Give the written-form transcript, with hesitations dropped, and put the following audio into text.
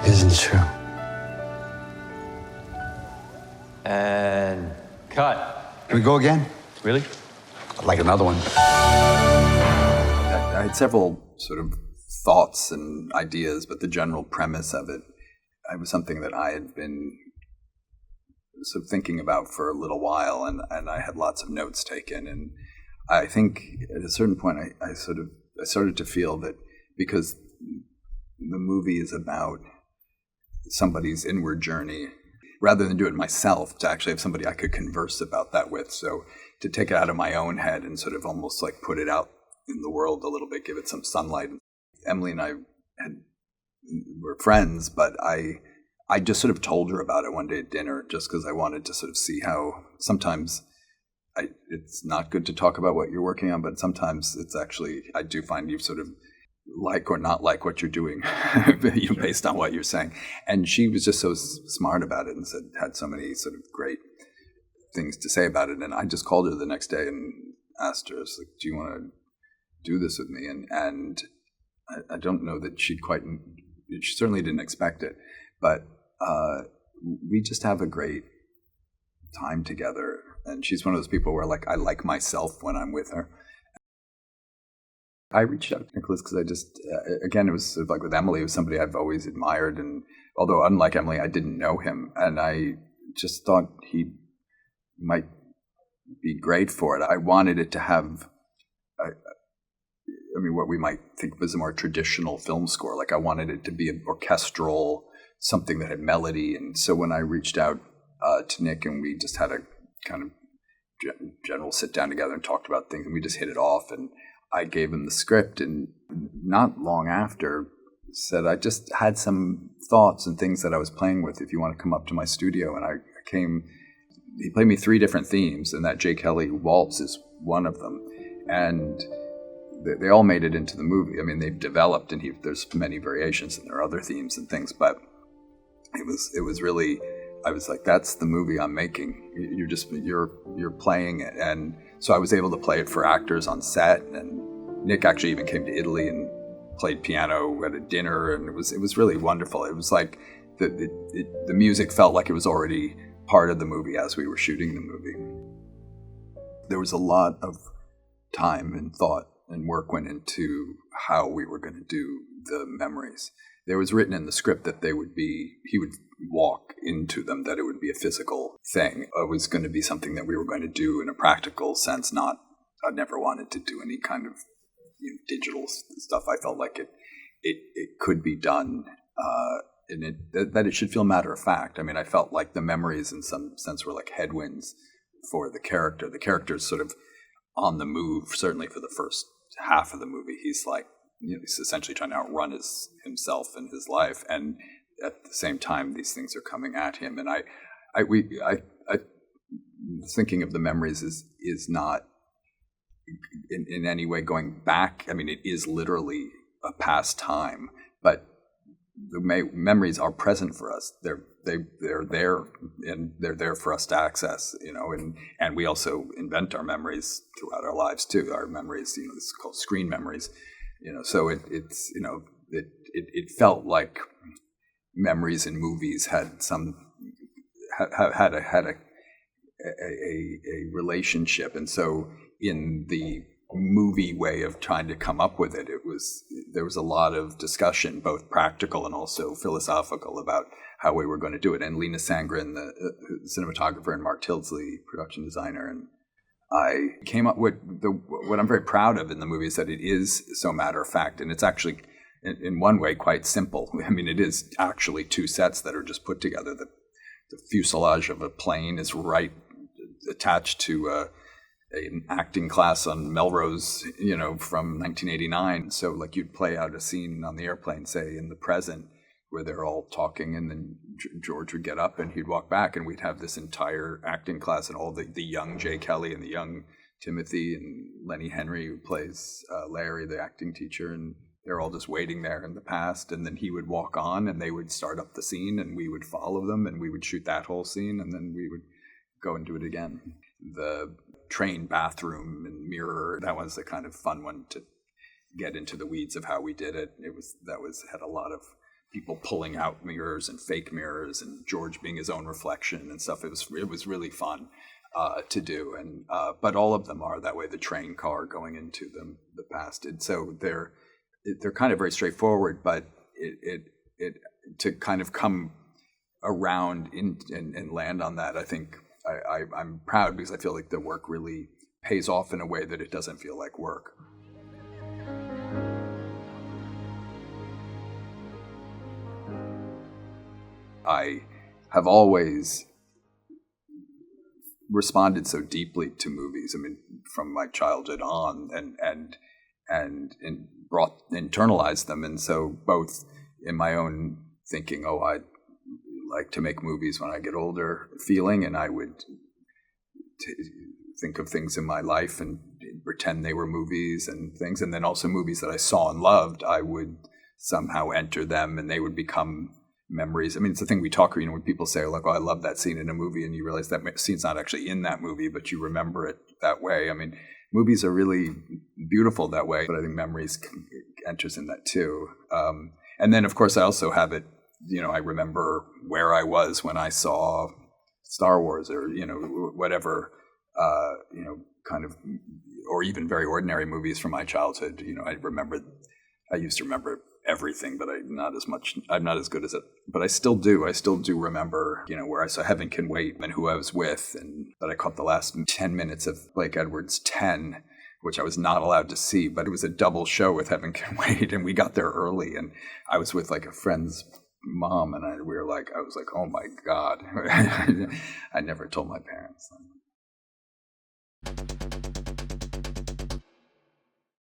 isn't true. And cut. Can we go again? Really? I'd like another one. I had several sort of thoughts and ideas, but the general premise of it was something that I had been sort of thinking about for a little while, and I had lots of notes taken. And I think at a certain point I started to feel that because the movie is about somebody's inward journey, rather than do it myself, to actually have somebody I could converse about that with. So to take it out of my own head and sort of almost like put it out in the world a little bit, give it some sunlight. Emily and I were friends, but I just sort of told her about it one day at dinner, just because I wanted to sort of see how sometimes it's not good to talk about what you're working on, but sometimes it's actually, I do find you sort of like or not like what you're doing based on what you're saying. And she was just so smart about it and had so many sort of great things to say about it. And I just called her the next day and asked her, I was like, do you want to do this with me? And I don't know that she certainly didn't expect it, but we just have a great time together. And she's one of those people where like I like myself when I'm with her. I reached out to Nicholas because I just, again, it was sort of like with Emily, it was somebody I've always admired. And although unlike Emily, I didn't know him. And I just thought he might be great for it. I wanted it to have, what we might think was a more traditional film score. Like I wanted it to be an orchestral, something that had melody. And so when I reached out to Nick and we just had a kind of general sit down together and talked about things, and we just hit it off. And I gave him the script, and not long after said, I just had some thoughts and things that I was playing with, if you want to come up to my studio. And I came, he played me 3 different themes, and that J. Kelly waltz is one of them. And they all made it into the movie. I mean, they've developed, and there's many variations, and there are other themes and things, but it was really, I was like, that's the movie I'm making. You're playing it. And so I was able to play it for actors on set, and Nick actually even came to Italy and played piano at a dinner, and it was really wonderful. It was like the music felt like it was already part of the movie as we were shooting the movie. There was a lot of time and thought and work went into how we were going to do the memories. There was written in the script that he would walk into them, that it would be a physical thing. It was going to be something that we were going to do in a practical sense. I never wanted to do any kind of digital stuff. I felt like it could be done, and that it should feel matter of fact. I mean, I felt like the memories in some sense were like headwinds for the character. The character's sort of on the move, certainly for the first half of the movie. He's like, he's essentially trying to outrun himself and his life, and at the same time, these things are coming at him. And I thinking of the memories is not in any way going back. I mean, it is literally a past time, but the memories are present for us. They're there, and they're there for us to access. And we also invent our memories throughout our lives too. Our memories, this is called screen memories. So it felt like memories in movies had a relationship, and so in the movie way of trying to come up with it, there was a lot of discussion, both practical and also philosophical, about how we were going to do it. And Lena Sangren, the cinematographer, and Mark Tildesley, production designer, and I came up with what I'm very proud of in the movie is that it is so matter of fact, and it's actually in one way quite simple. I mean, it is actually 2 sets that are just put together. The fuselage of a plane is right attached to an acting class on Melrose, from 1989. So like you'd play out a scene on the airplane, say in the present, where they're all talking, and then George would get up and he'd walk back, and we'd have this entire acting class and all the young Jay Kelly and the young Timothy and Lenny Henry, who plays Larry, the acting teacher, and they're all just waiting there in the past. And then he would walk on and they would start up the scene and we would follow them and we would shoot that whole scene, and then we would go and do it again. The train bathroom and mirror, that was a kind of fun one to get into the weeds of how we did it. Had a lot of people pulling out mirrors and fake mirrors, and George being his own reflection and stuff. It was really fun to do, and but all of them are that way. The train car going into the past, and so they're kind of very straightforward, but it to kind of come around and land on that, I think I'm proud, because I feel like the work really pays off in a way that it doesn't feel like work. I have always responded so deeply to movies. I mean, from my childhood on, and internalized them, and so both in my own thinking, oh, I'd like to make movies when I get older, feeling, and I would think of things in my life and pretend they were movies and things, and then also movies that I saw and loved, I would somehow enter them, and they would become memories. I mean, it's the thing we talk, when people say, like, oh, I love that scene in a movie, and you realize that scene's not actually in that movie, but you remember it that way. I mean, movies are really beautiful that way, but I think memories enters in that too. And then, of course, I also have it, I remember where I was when I saw Star Wars, or, whatever, kind of, or even very ordinary movies from my childhood. I used to remember everything, but I'm not as good as it, but I still do remember, where I saw Heaven Can Wait and who I was with, and that I caught the last 10 minutes of Blake Edwards' 10, which I was not allowed to see, but it was a double show with Heaven Can Wait, and we got there early, and I was with like a friend's mom, and I was like, oh my God. I never told my parents.